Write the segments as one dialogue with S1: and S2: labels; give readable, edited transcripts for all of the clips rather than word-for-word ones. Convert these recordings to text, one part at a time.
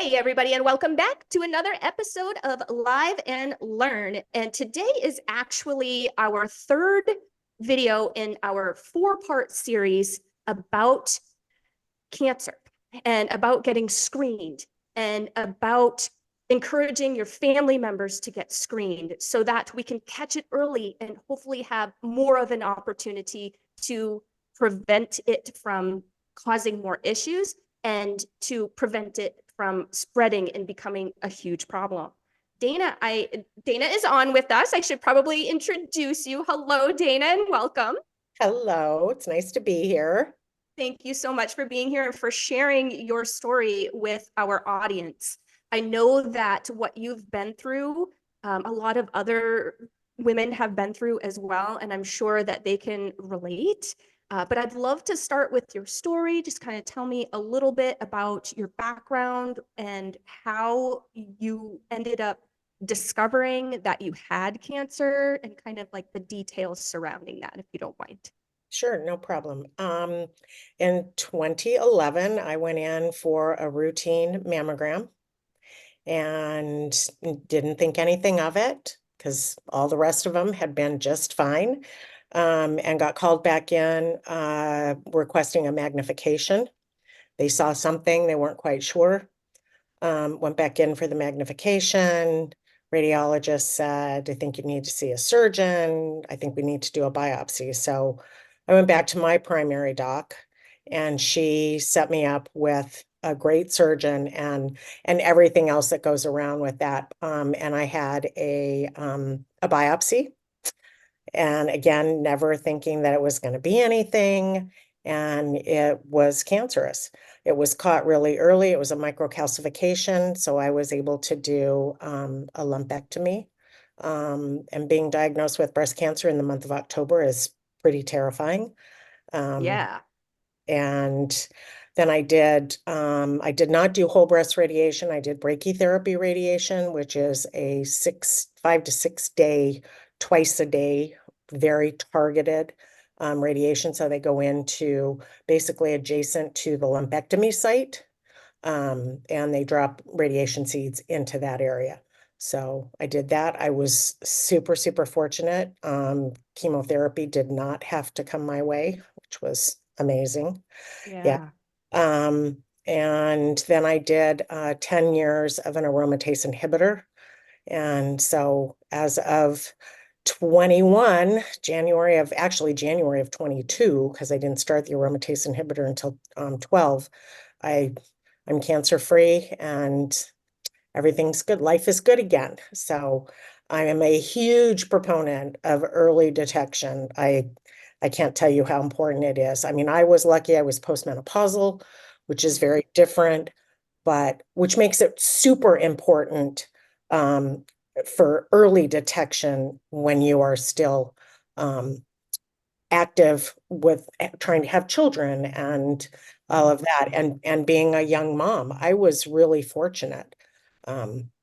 S1: Hey, everybody, and welcome back to another episode of Live and Learn. And today is actually our third video in our four-part series about cancer and about getting screened and about encouraging your family members to get screened so that we can catch it early and hopefully have more of an opportunity to prevent it from causing more issues and to prevent it from spreading and becoming a huge problem. Dana is on with us. I should probably introduce you. Hello, Dana, and welcome.
S2: Hello, it's nice to be here.
S1: Thank you so much for being here and for sharing your story with our audience. I know that what you've been through, a lot of other women have been through as well, and I'm sure that they can relate. But I'd love to start with your story. Just kind of tell me a little bit about your background and how you ended up discovering that you had cancer and kind of like the details surrounding that, if you don't mind.
S2: Sure, no problem. In 2011, I went in for a routine mammogram and didn't think anything of it because all the rest of them had been just fine. And got called back in requesting a magnification. They saw something, they weren't quite sure. Went back in for the magnification. Radiologist said, I think you need to see a surgeon. I think we need to do a biopsy. So I went back to my primary doc and she set me up with a great surgeon and everything else that goes around with that. And I had a biopsy. And again, never thinking that it was going to be anything. And it was cancerous. It was caught really early. It was a microcalcification. So I was able to do a lumpectomy. And being diagnosed with breast cancer in the month of October is pretty terrifying. Um,
S1: Yeah.
S2: and then I did not do whole breast radiation. I did brachytherapy radiation, which is a 5 to 6 day, twice a day, very targeted radiation. So they go into basically adjacent to the lumpectomy site, and they drop radiation seeds into that area. So I did that. I was super, super fortunate. Chemotherapy did not have to come my way, which was amazing. Yeah.
S1: Yeah.
S2: And then I did 10 years of an aromatase inhibitor. And so as of 21, January of 22, because I didn't start the aromatase inhibitor until 12, I I'm cancer free and everything's good. Life is good again. So I am a huge proponent of early detection. I can't tell you how important it is. I mean, I was lucky I was postmenopausal, which is very different, but which makes it super important um, for early detection when you are still active with trying to have children and all of that and being a young mom. I was really fortunate.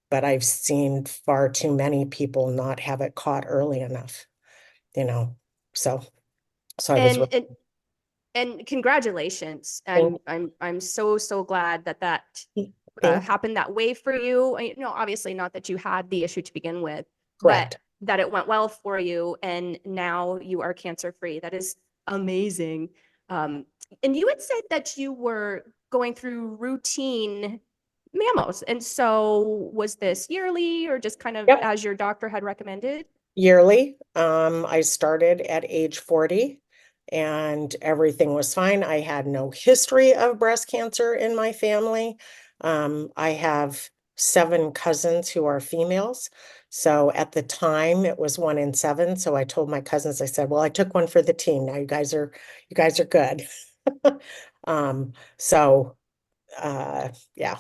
S2: But I've seen far too many people not have it caught early enough, you know. So so I was
S1: And
S2: really
S1: and and congratulations.
S2: thank,
S1: I'm so glad that
S2: thank
S1: happened that way for you. Obviously not that you had the issue to begin with, but
S2: correct.
S1: that it went well for you and now you are cancer free. That is amazing. Um, and you had said that you were going through routine mammos. And so was this yearly or just kind of
S2: Yep.
S1: as your doctor had recommended?
S2: Yearly. I started at age 40 and everything was fine. I had no history of breast cancer in my family. I have 7 cousins who are females. So at the time it was 1 in 7. So I told my cousins, I said, well, I took one for the team. Now you guys are good. So yeah,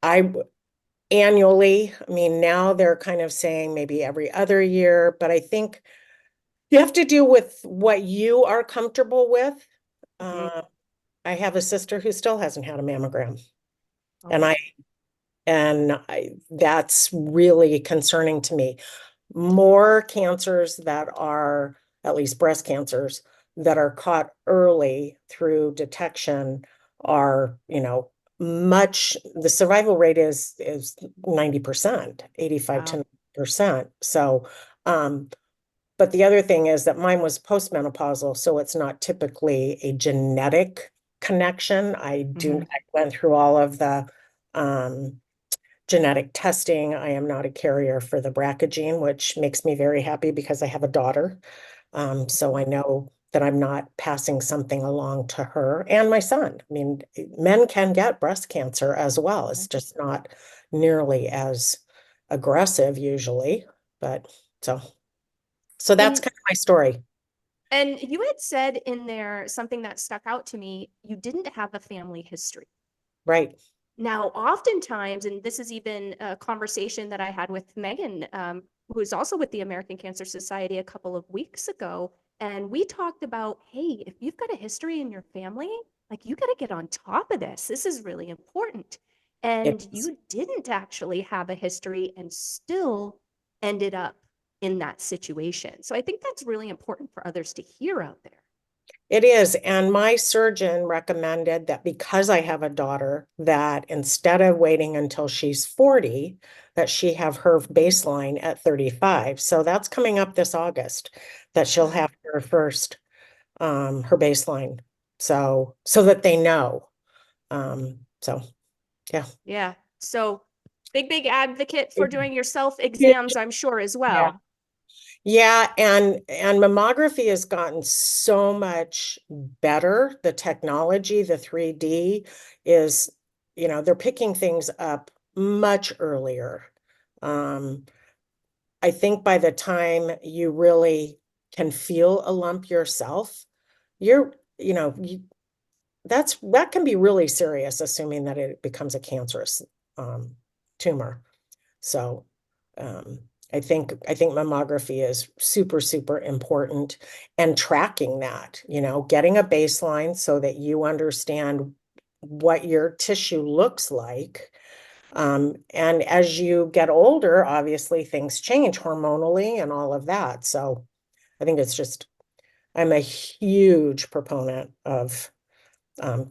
S2: I annually, I mean, now they're kind of saying maybe every other year, but I think you have to do with what you are comfortable with.
S1: Mhm.
S2: Uh, I have a sister who still hasn't had a mammogram, and
S1: Oh,
S2: I that's really concerning to me. More cancers that are, at least breast cancers, that are caught early through detection are, the survival rate is 90%, 85 to
S1: Wow.
S2: 90%. So, but the other thing is that mine was postmenopausal, so it's not typically a genetic connection.
S1: Mhm.
S2: I went through all of the um, genetic testing. I am not a carrier for the BRCA gene, which makes me very happy because I have a daughter. So I know that I'm not passing something along to her and my son. I mean, men can get breast cancer as well. It's just not nearly as aggressive usually, but so that's
S1: And
S2: kind of my story.
S1: and you had said in there something that stuck out to me. You didn't have a family history.
S2: Right.
S1: Now, oftentimes, and this is even a conversation that I had with Megan, who is also with the American Cancer Society a couple of weeks ago, and we talked about, hey, if you've got a history in your family, like you got to get on top of this. This is really important. And
S2: It's
S1: you didn't actually have a history and still ended up in that situation. So I think that's really important for others to hear out there.
S2: It is. And my surgeon recommended that because I have a daughter, that instead of waiting until she's 40, that she have her baseline at 35. So that's coming up this August, that she'll
S1: Wow.
S2: have her first, her baseline. So that they know. So yeah.
S1: Yeah. So big advocate for doing your self
S2: Yeah.
S1: exams, I'm sure, as
S2: Yeah.
S1: well.
S2: Yeah, and mammography has gotten so much better. The technology, the 3D is, they're picking things up much earlier. Um, I think by the time you really can feel a lump yourself, you're, you know, you, that can be really serious, assuming that it becomes a cancerous um, tumor. So um, I think mammography is super, super important and tracking that, getting a baseline so that you understand what your tissue looks like. And as you get older, obviously things change hormonally and all of that. So I think I'm a huge proponent of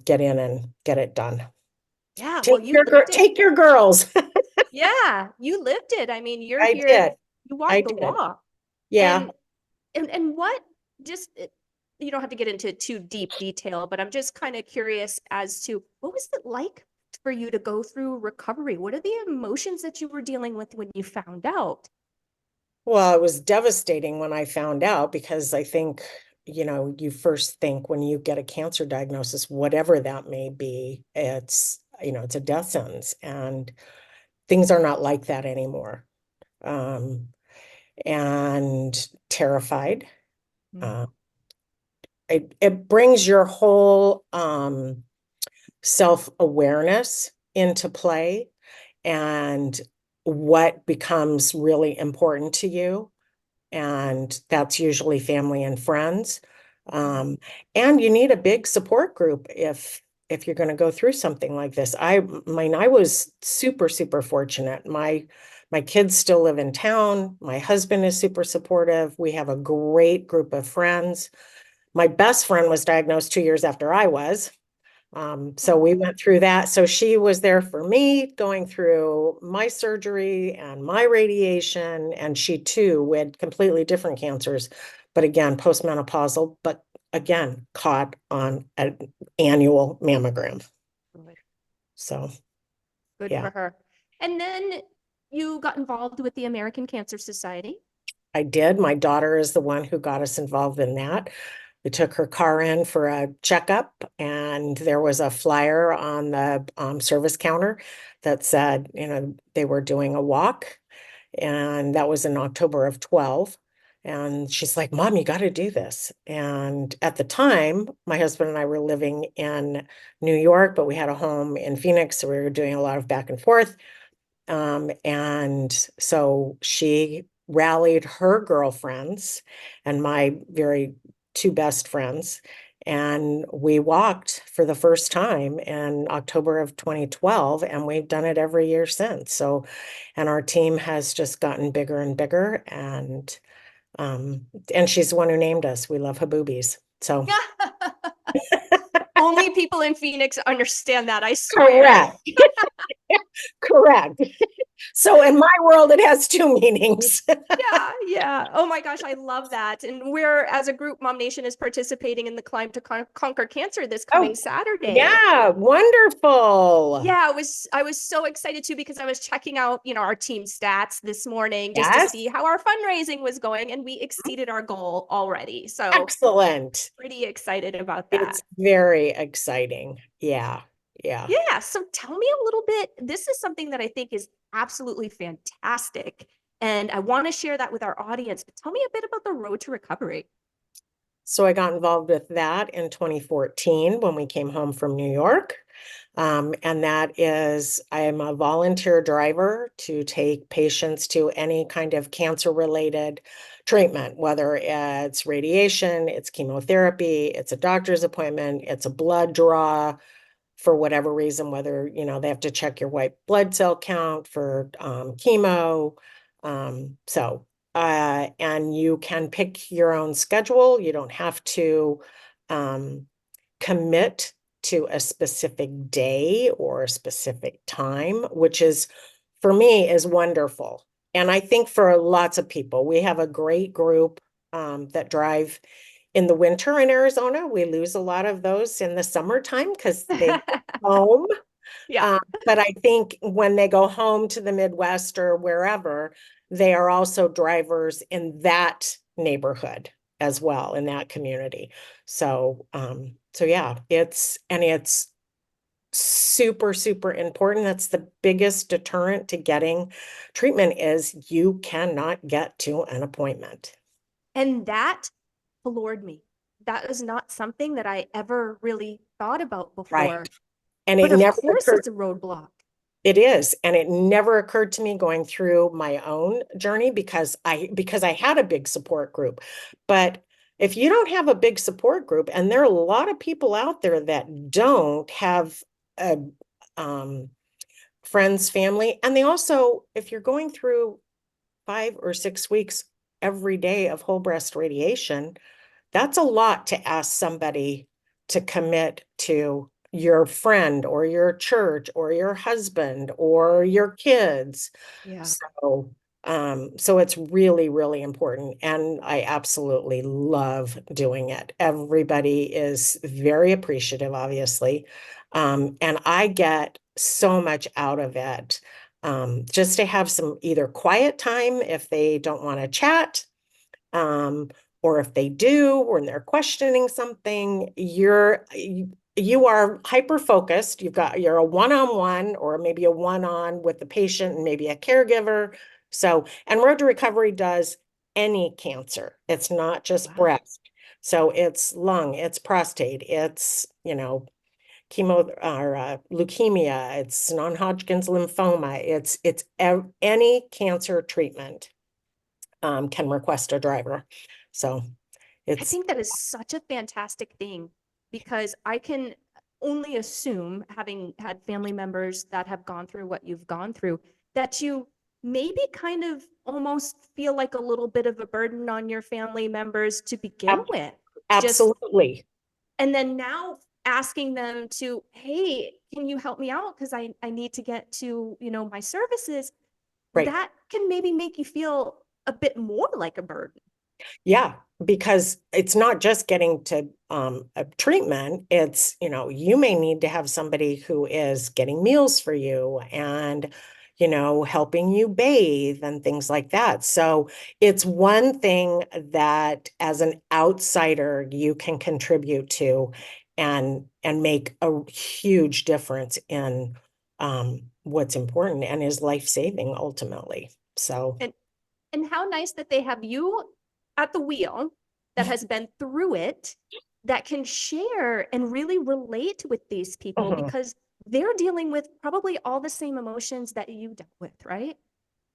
S2: get in and get it done.
S1: Yeah, well, you lived it.
S2: Take your girls.
S1: Yeah, you lived it. I mean, you're
S2: I
S1: here,
S2: did.
S1: you
S2: I
S1: walked the
S2: did.
S1: walk.
S2: Yeah.
S1: And and what just you don't have to get into too deep detail, but I'm just kind of curious as to what was it like for you to go through recovery? What are the emotions that you were dealing with when you found out?
S2: Well, it was devastating when I found out because I think, you first think when you get a cancer diagnosis, whatever that may be, it's a death sentence, and things are not like that anymore. Um, and terrified.
S1: Mm,
S2: Uh, it brings your whole self-awareness into play and what becomes really important to you. And that's usually family and friends.
S1: mm,
S2: Um, and you need a big support group if you're going to go through something like this. I was super, super fortunate. My kids still live in town. My husband is super supportive. We have a great group of friends. My best friend was diagnosed 2 years after I was. So we
S1: oh,
S2: went through that. So she was there for me going through my surgery and my radiation. And she too had completely different cancers, but again, postmenopausal, but again, caught on an annual mammogram.
S1: good.
S2: So
S1: Good
S2: yeah,
S1: for her. And then you got involved with the American Cancer Society.
S2: I did. My daughter is the one who got us involved in that. We took her car in for a checkup, and there was a flyer on the service counter that said, they were doing a walk, and that was in October of 12. And she's like, Mom, you got to do this. And at the time, my husband and I were living in New York, but we had a home in Phoenix, so we were doing a lot of back and forth. And so she rallied her girlfriends and my very two best friends. And we walked for the first time in October of 2012, and we've done it every year since. So, and our team has just gotten bigger and bigger. And she's the one who named us. We love Haboobies. So
S1: Only people in Phoenix understand that, I swear.
S2: Correct. Correct. So in my world, it has two meanings.
S1: Yeah, yeah. Oh my gosh, I love that. And we're, as a group, MOMnation is participating in the Climb to Conquer Cancer this coming
S2: Oh,
S1: Saturday.
S2: yeah, wonderful.
S1: Yeah, I was so excited too because I was checking out, our team stats this morning just to
S2: Yes,
S1: see how our fundraising was going, and we exceeded our goal already. So
S2: excellent.
S1: pretty excited about that.
S2: It's very exciting. Yeah, yeah.
S1: Yeah, so tell me a little bit. This is something that I think is absolutely fantastic, and I want to share that with our audience. But tell me a bit about the road to recovery.
S2: So I got involved with that in 2014 when we came home from New York. And that is, I am a volunteer driver to take patients to any kind of cancer-related treatment, whether it's radiation, it's chemotherapy, it's a doctor's appointment, it's a blood draw for whatever reason, whether, they have to check your white blood cell count for chemo. And you can pick your own schedule. You don't have to commit to a specific day or a specific time, which is, for me, is wonderful. And I think for lots of people, we have a great group that drive in the winter in Arizona. We lose a lot of those in the summertime because they go home.
S1: Yeah.
S2: But I think when they go home to the Midwest or wherever, they are also drivers in that neighborhood as well, in that community. So yeah, it's super, super important. That's the biggest deterrent to getting treatment is you cannot get to an appointment.
S1: And that floored me. That is not something that I ever really thought about
S2: Right.
S1: before.
S2: And it
S1: But of
S2: never
S1: course,
S2: occurred.
S1: it's a roadblock.
S2: It is, and it never occurred to me going through my own journey because I had a big support group. But if you don't have a big support group, and there are a lot of people out there that don't have a friends, family, and they also, if you're going through 5 or 6 weeks every day of whole breast radiation, that's a lot to ask somebody to commit to your friend or your church or your husband or your kids.
S1: Yeah.
S2: So it's really, really important. And I absolutely love doing it. Everybody is very appreciative, obviously. And I get so much out of it. Just to have some either quiet time if they don't want to chat, um, or if they do, when they're questioning something, you are hyper focused. You're a one-on-one or maybe a one-on with the patient and maybe a caregiver. And Road to Recovery does any cancer. It's not just
S1: Wow.
S2: breast. So it's lung, it's prostate, it's, chemo or leukemia, it's non-Hodgkin's lymphoma, it's any cancer treatment can request a driver. So
S1: I
S2: it's
S1: think that is such a fantastic thing because I can only assume, having had family members that have gone through what you've gone through, that you maybe kind of almost feel like a little bit of a burden on your family members to begin
S2: ab-
S1: with. Just,
S2: absolutely
S1: and then now asking them to, hey, can you help me out? Because I need to get to, my services.
S2: right.
S1: That can maybe make you feel a bit more like a burden.
S2: Yeah, because it's not just getting to a treatment. It's, you may need to have somebody who is getting meals for you and, helping you bathe and things like that. So it's one thing that as an outsider you can contribute to and make a huge difference in what's important and is life-saving ultimately. So
S1: And and how nice that they have you at the wheel that has been through it, that can share and really relate with these people
S2: mhm.
S1: because they're dealing with probably all the same emotions that you dealt with, right?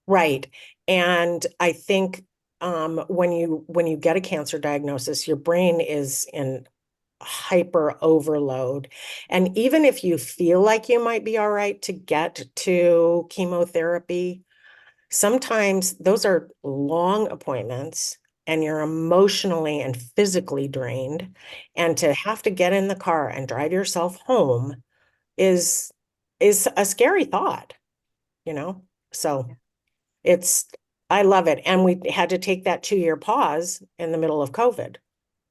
S2: Right. And I think when you get a cancer diagnosis, your brain is in hyper overload. And even if you feel like you might be all right to get to chemotherapy, sometimes those are long appointments and you're emotionally and physically drained. And to have to get in the car and drive yourself home is is a scary thought, you know? So it's I love it. And we had to take that 2-year pause in the middle of COVID,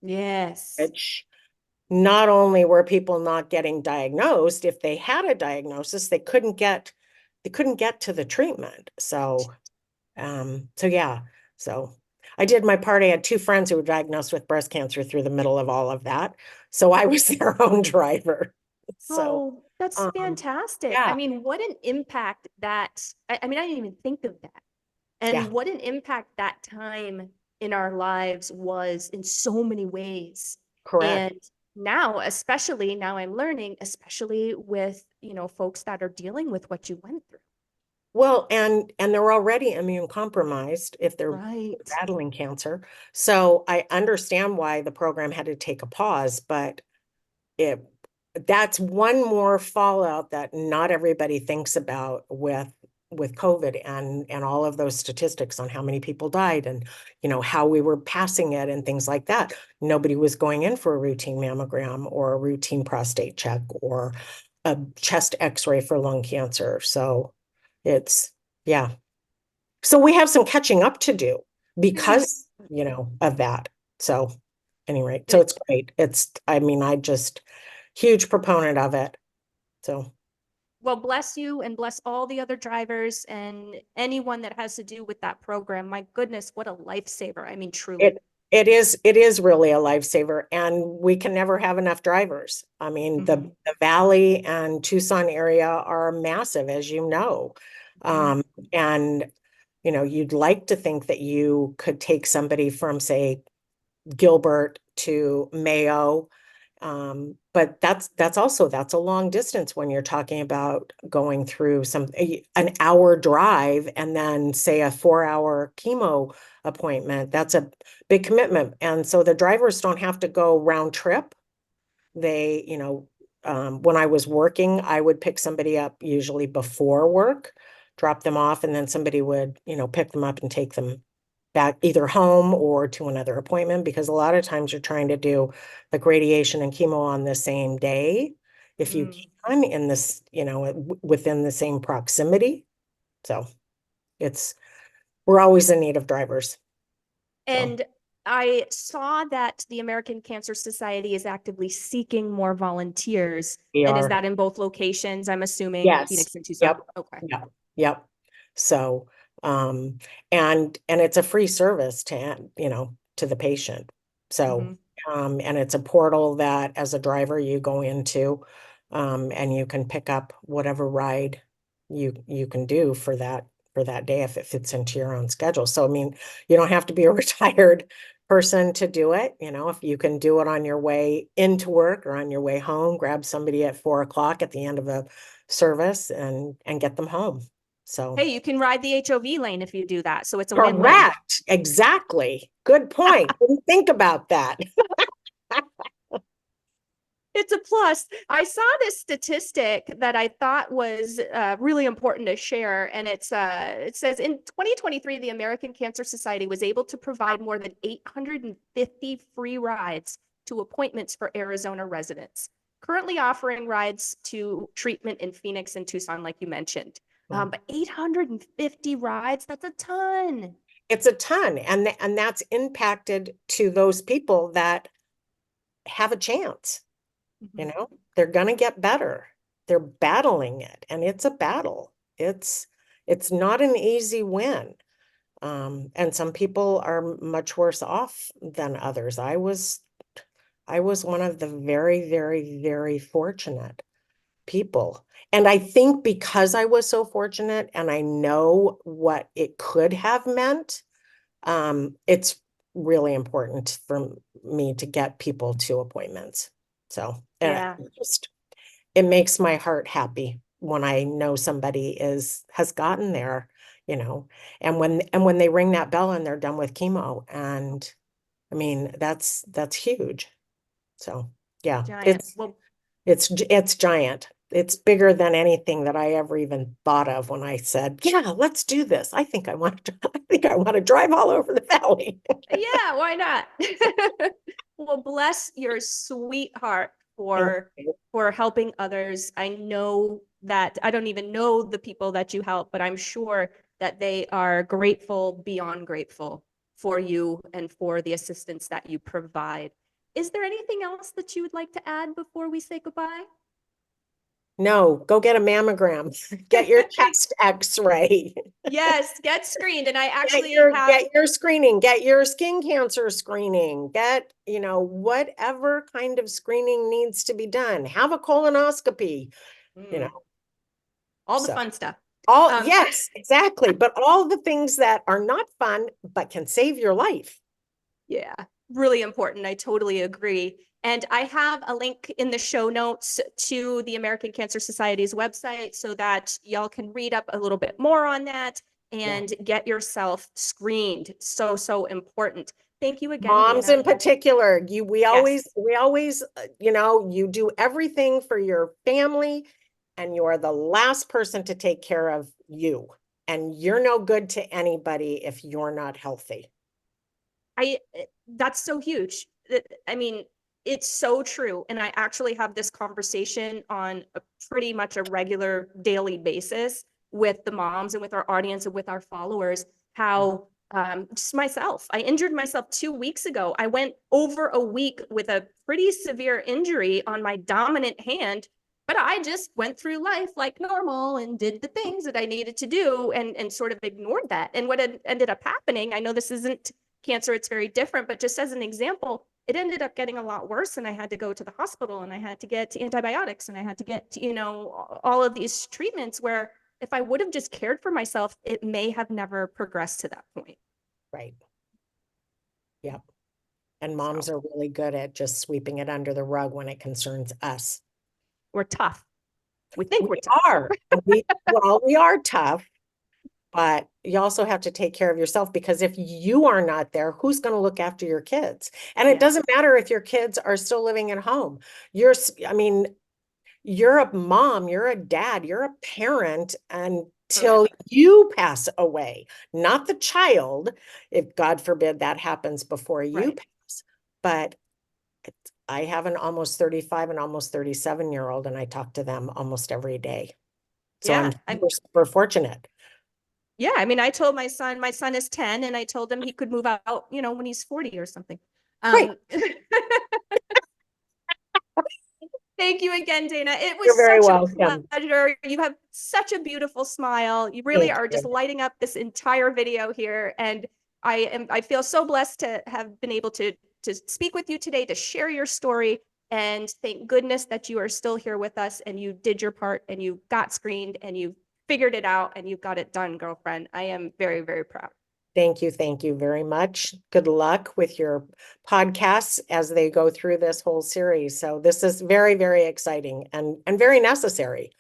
S1: Yes.
S2: which not only were people not getting diagnosed, if they had a diagnosis, they couldn't get to the treatment. So yeah. So I did my part. I had 2 friends who were diagnosed with breast cancer through the middle of all of that. So I was their own driver. So
S1: Oh, that's
S2: um
S1: fantastic. I
S2: yeah,
S1: mean, what an impact I mean, I didn't even think of that.
S2: yeah,
S1: And what an impact that time in our lives was in so many ways.
S2: correct.
S1: And now, especially now I'm learning, especially with, folks that are dealing with what you went through.
S2: Well, and they're already immune compromised if they're
S1: Right.
S2: battling cancer. So I understand why the program had to take a pause, but it that's one more fallout that not everybody thinks about with COVID and all of those statistics on how many people died and how we were passing it and things like that. Nobody was going in for a routine mammogram or a routine prostate check or a chest x-ray for lung cancer. So it's yeah. So we have some catching up to do
S1: Mm.
S2: because, of that. So anyway, so
S1: Good.
S2: it's great. I mean, I just huge proponent of it. So
S1: Well, bless you and bless all the other drivers and anyone that has to do with that program. My goodness, what a lifesaver. I mean, truly.
S2: it is really a lifesaver, and we can never have enough drivers. I mean,
S1: Mhm.
S2: the Valley and Tucson area are massive, as you know.
S1: Mhm.
S2: Um, and you'd like to think that you could take somebody from, say, Gilbert to Mayo. But that's a long distance when you're talking about going through an hour drive and then say a 4-hour chemo appointment. That's a big commitment. And so the drivers don't have to go round trip. When I was working, I would pick somebody up usually before work, drop them off, and then somebody would, pick them up and take them back either home or to another appointment, because a lot of times you're trying to do like radiation and chemo on the same day if you
S1: Mm.
S2: can in this, within the same proximity. So it's we're always in need of drivers. So
S1: And I saw that the American Cancer Society is actively seeking more volunteers.
S2: we
S1: And is
S2: are.
S1: that in both locations? I'm assuming
S2: Yes.
S1: Phoenix and Tucson.
S2: Yep.
S1: Okay.
S2: Yep. Yep. So, and it's a free service to the patient. So,
S1: Hmm.
S2: and it's a portal that as a driver you go into, and you can pick up whatever ride you can do for that day if it fits into your own schedule. So, I mean, you don't have to be a retired person to do it. If you can do it on your way into work or on your way home, grab somebody at 4 o'clock at the end of a service and get them home. So
S1: Hey, you can ride the HOV lane if you do that. So it's a win-win.
S2: correct. Exactly. Good point. Didn't think about that.
S1: It's a plus. I saw this statistic that I thought was really important to share, and it says in 2023, the American Cancer Society was able to provide more than 850 free rides to appointments for Arizona residents, currently offering rides to treatment in Phoenix and Tucson, like you mentioned. But 850 rides, that's a ton.
S2: It's a ton, and that's impacted to those people that have a chance.
S1: Mhm.
S2: They're gonna get better. They're battling it, and it's a battle. It's not an easy win. And some people are much worse off than others. I was one of the very, very, very fortunate people. And I think because I was so fortunate and I know what it could have meant, it's really important for me to get people to appointments. So,
S1: Yeah.
S2: it makes my heart happy when I know somebody has gotten there, you know, and when they ring that bell and they're done with chemo, and I mean, that's huge. So yeah,
S1: Giant.
S2: it's
S1: Well,
S2: it's it's giant. it's bigger than anything that I ever even thought of when I said, yeah, let's do this. I think I want to drive all over the valley.
S1: Yeah, why not? Well, bless your sweetheart
S2: Thank you.
S1: for helping others. I know that I don't even know the people that you help, but I'm sure that they are grateful beyond grateful for you and for the assistance that you provide. Is there anything else that you would like to add before we say goodbye?
S2: No, go get a mammogram. Get your chest x-ray.
S1: Yes, get screened. And I actually have,
S2: Get your screening, get your skin cancer screening, get, whatever kind of screening needs to be done. Have a colonoscopy, you know.
S1: all the
S2: So
S1: fun stuff.
S2: all,
S1: Um,
S2: yes, exactly. But all the things that are not fun but can save your life.
S1: Yeah, really important. I totally agree. And I have a link in the show notes to the American Cancer Society's website so that y'all can read up a little bit more on that
S2: Yeah.
S1: and get yourself screened. So, so important. Thank you again,
S2: Moms
S1: Dana.
S2: in particular,
S1: Yes.
S2: we always, you do everything for your family and you are the last person to take care of you. And you're no good to anybody if you're not healthy.
S1: I that's so huge. I mean, it's so true. And I actually have this conversation on a pretty much a regular daily basis with the moms and with our audience and with our followers, how just myself, I injured myself 2 weeks ago. I went over a week with a pretty severe injury on my dominant hand, but I just went through life like normal and did the things that I needed to do and sort of ignored that. And what had ended up happening, I know this isn't cancer, it's very different, but just as an example, it ended up getting a lot worse and I had to go to the hospital and I had to get antibiotics and I had to get, all of these treatments where if I would have just cared for myself, it may have never progressed to that point.
S2: Right. Yep. And
S1: So
S2: moms are really good at just sweeping it under the rug when it concerns us.
S1: we're tough. We think
S2: We
S1: we're tough.
S2: are. We are tough, but you also have to take care of yourself because if you are not there, who's going to look after your kids? And it
S1: Yeah.
S2: doesn't matter if your kids are still living at home. I mean, you're a mom, you're a dad, you're a parent until
S1: Forever.
S2: you pass away, not the child, if God forbid that happens before you
S1: Right.
S2: pass. But I have an almost 35 and almost 37-year-old, and I talk to them almost every day. So I'm
S1: Yeah. I'm
S2: super fortunate.
S1: yeah. I mean, I told my son is 10 and I told him he could move out, when he's 40 or something.
S2: Great.
S1: Um Thank you again, Dana. It was
S2: You're very
S1: such a
S2: welcome.
S1: pleasure. You have such a beautiful smile. You really
S2: Thank
S1: are just
S2: you.
S1: lighting up this entire video here. And I feel so blessed to have been able to speak with you today, to share your story. And thank goodness that you are still here with us and you did your part and you got screened and you figured it out and you got it done, girlfriend. I am very, very proud.
S2: Thank you. Thank you very much. Good luck with your podcasts as they go through this whole series. So this is very, very exciting and very necessary.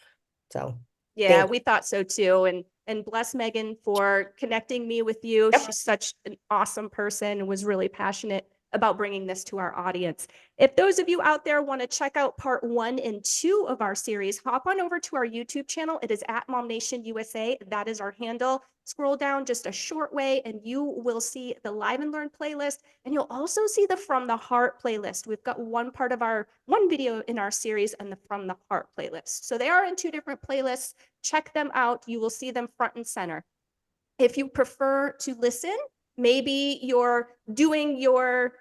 S2: So
S1: Yeah,
S2: thank
S1: we
S2: you.
S1: thought so too. And bless Megan for connecting me with you.
S2: Yep.
S1: She's such an awesome person and was really passionate about bringing this to our audience. If those of you out there want to check out part 1 and 2 of our series, hop on over to our YouTube channel. It is at MOMnation USA. That is our handle. Scroll down just a short way and you will see the Live and Learn playlist. And you'll also see the From the Heart playlist. We've got one video in our series and the From the Heart playlist. So they are in 2 different playlists. Check them out. You will see them front and center. If you prefer to listen, maybe you're doing your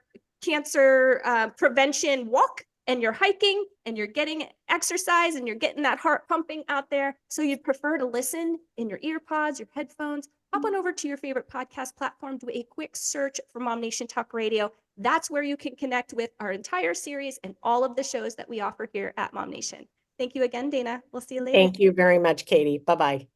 S1: cancer prevention walk and you're hiking and you're getting exercise and you're getting that heart pumping out there. So you'd prefer to listen in your ear pods, your headphones, hop on over to your favorite podcast platform, do a quick search for MOMnation Talk Radio. That's where you can connect with our entire series and all of the shows that we offer here at MOMnation. Thank you again, Dana. We'll see you later.
S2: Thank you very much, Katie. Bye-bye.